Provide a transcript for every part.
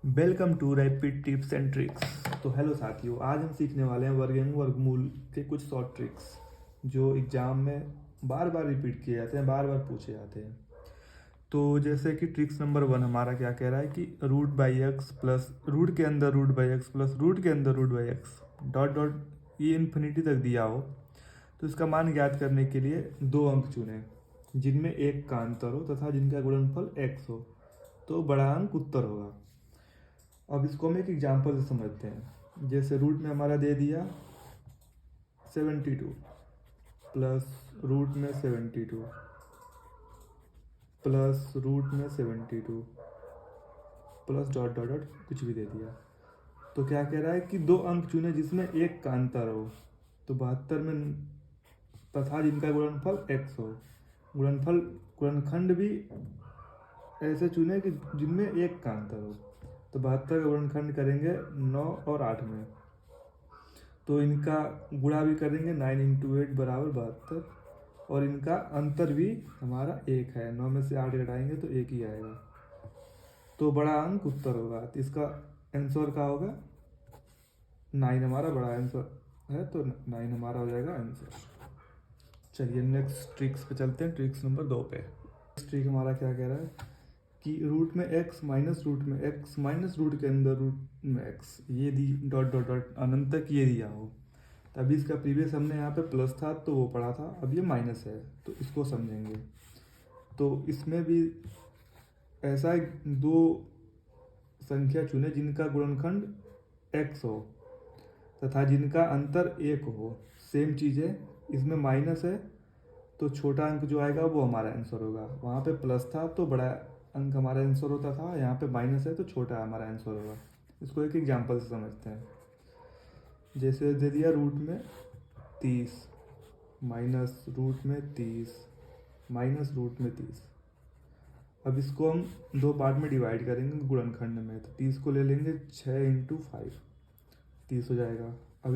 Welcome to rapid tips and tricks. तो hello साथियों, आज हम सीखने वाले हैं वर्गमूल वर्गमूल के कुछ शॉर्ट ट्रिक्स जो एग्जाम में बार बार रिपीट किए जाते हैं, बार बार पूछे जाते हैं। तो जैसे कि ट्रिक्स नंबर 1 हमारा क्या कह रहा है कि root by X plus root के अंदर root by X plus root के अंदर root by X dot dot ये इन्फिनिटी तक दिया हो, तो इसका मान ज्ञात करने के लिए दो अंक चुनें जिनमें एक का अंतर हो तथा जिनका गुणनफल एक्स हो, तो बड़ा अंक उत्तर होगा। अब इसको हम एक एग्जाम्पल से समझते हैं। जैसे रूट में हमारा दे दिया 72 प्लस रूट में 72 प्लस रूट में 72 प्लस डॉट डॉट डॉट कुछ भी दे दिया। तो क्या कह रहा है कि दो अंक चुने जिसमें एक का अंतर हो, तो 72 में तथा जिनका गुणनफल एक्स हो। गुणनफल गुणनखंड भी ऐसे चुने कि जिनमें एक का अंतर हो। तो 72 का गुणनखंड करेंगे 9 और 8 में, तो इनका गुणा भी करेंगे 9 इंटू 8 बराबर 72, और इनका अंतर भी हमारा एक है। 9 में से 8 घटाएंगे तो एक ही आएगा, तो बड़ा अंक उत्तर होगा। तो इसका आंसर क्या होगा? 9 हमारा बड़ा आंसर है, तो 9 हमारा हो जाएगा आंसर। चलिए नेक्स्ट ट्रिक्स पे चलते हैं, ट्रिक्स नंबर 2 पे। ट्रिक हमारा क्या कह रहा है कि रूट में एक्स माइनस रूट में एक्स माइनस रूट के अंदर रूट में एक्स ये दी डॉट डॉट डॉट अनंत तक ये दिया हो। तो अभी इसका प्रीवियस हमने यहाँ पे प्लस था तो वो पढ़ा था, अब ये माइनस है तो इसको समझेंगे। तो इसमें भी ऐसा दो संख्या चुने जिनका गुणनखंड एक्स हो तथा जिनका अंतर एक हो। सेम चीज़ है, इसमें माइनस है तो छोटा अंक जो आएगा वो हमारा आंसर होगा। वहाँ पे प्लस था तो बड़ा अंक हमारा आंसर होता था, यहाँ पे माइनस है तो छोटा हमारा आंसर होगा। इसको एक एग्जांपल से समझते हैं। जैसे दे दिया रूट में 30 माइनस रूट में 30 माइनस रूट में 30। अब इसको हम दो पार्ट में डिवाइड करेंगे गुणनखंड में। तो 30 को ले लेंगे 6 इंटू 5, 30 हो जाएगा। अब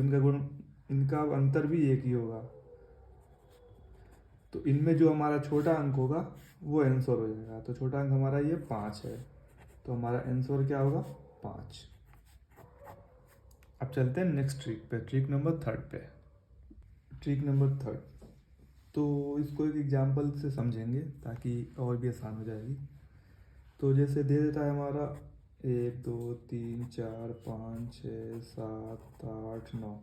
इनका अंतर भी एक ही होगा, तो इनमें जो हमारा छोटा अंक होगा वो आंसर हो जाएगा। तो छोटा अंक हमारा ये 5 है, तो हमारा आंसर क्या होगा? 5। अब चलते हैं नेक्स्ट ट्रिक पे, ट्रिक नंबर 3 पे। ट्रिक नंबर 3, तो इसको एक एग्जांपल से समझेंगे ताकि और भी आसान हो जाएगी। तो जैसे दे देता है हमारा 1 2 3 4 5 6 7 8 9।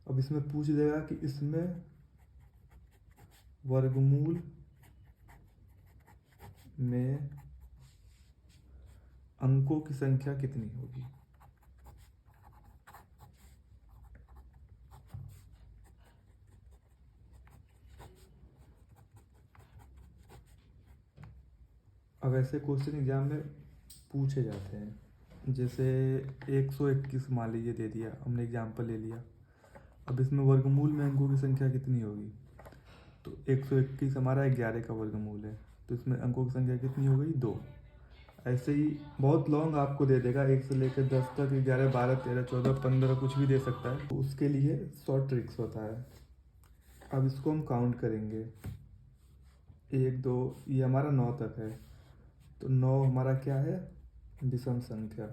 अब इसमें पूछ देगा कि इसमें वर्गमूल में अंकों की संख्या कितनी होगी। अब ऐसे क्वेश्चन एग्जाम में पूछे जाते हैं। जैसे 121 मान लीजिए दे दिया, हमने एग्जाम्पल ले लिया। अब इसमें वर्गमूल में अंकों की संख्या कितनी होगी। तो 121 हमारा 11 का वर्गमूल है, तो इसमें अंकों की संख्या कितनी हो गई? 2। ऐसे ही बहुत लॉन्ग आपको दे देगा, 1 से लेकर 10 तक, 11 12 13 14 15 कुछ भी दे सकता है। तो उसके लिए शॉर्ट ट्रिक्स होता है। अब इसको हम काउंट करेंगे 1 2, ये हमारा 9 तक है। तो 9 हमारा क्या है? विषम संख्या।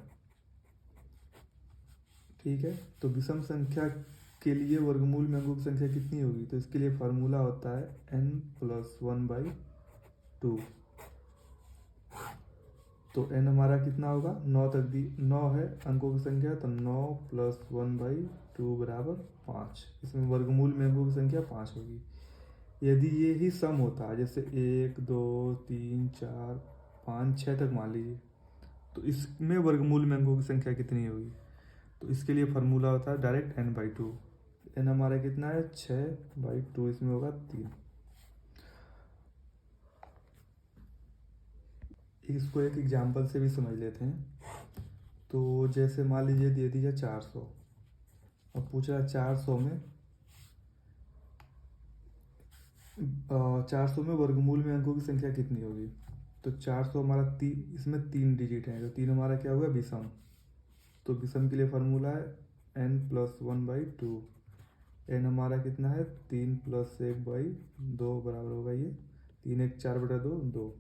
ठीक है, तो विषम संख्या के लिए वर्गमूल में अंकों की संख्या कितनी होगी। तो इसके लिए फार्मूला होता है n+1/2। तो n हमारा कितना होगा? 9 तक दी 9 है अंकों की संख्या, तो 9 + 1/2 बराबर 5। इसमें वर्गमूल में अंकों की संख्या 5 होगी। यदि ये ही सम होता है, जैसे 1 2 3 4 5 6 तक मान लीजिए, तो इसमें वर्गमूल में अंकों की संख्या कितनी होगी। तो इसके लिए फार्मूला होता है डायरेक्ट n/2। n हमारा कितना है? 6/2, इसमें होगा 3। इसको एक एग्जांपल से भी समझ लेते हैं। तो जैसे मान लीजिए दे दिया 400। अब पूछ रहा 400 में वर्गमूल में अंकों की संख्या कितनी होगी। तो 400 हमारा इसमें 3 डिजिट है, तो 3 हमारा क्या होगा? विषम। तो विषम के लिए फार्मूला है n+1/2। n हमारा कितना है? 3 + 1/2 बराबर होगा ये 3 1 4/2 2।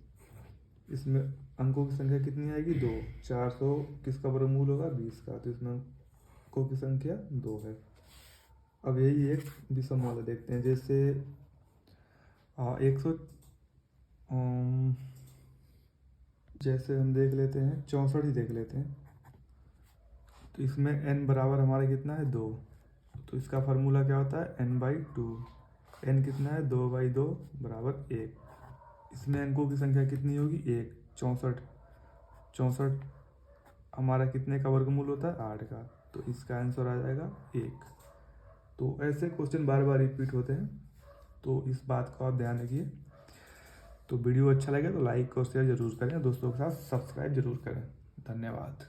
इसमें अंकों की संख्या कितनी आएगी 2। 400 किसका वर्गमूल होगा 20 का, तो इसमें अंकों की संख्या 2 है। अब यही एक विषम वाला देखते हैं, जैसे 100 जैसे हम देख लेते हैं 64 ही देख लेते हैं। तो इसमें n बराबर हमारा कितना है 2, तो इसका फार्मूला क्या होता है n/2। n कितना है 2/2 बराबर 1। इसमें अंकों की संख्या कितनी होगी 1। 64 हमारा कितने का वर्गमूल होता है 8 का, तो इसका आंसर आ जाएगा 1। तो ऐसे क्वेश्चन बार बार रिपीट होते हैं, तो इस बात को आप ध्यान रखिए। तो वीडियो अच्छा लगे तो लाइक और शेयर जरूर करें, दोस्तों के साथ सब्सक्राइब जरूर करें। धन्यवाद।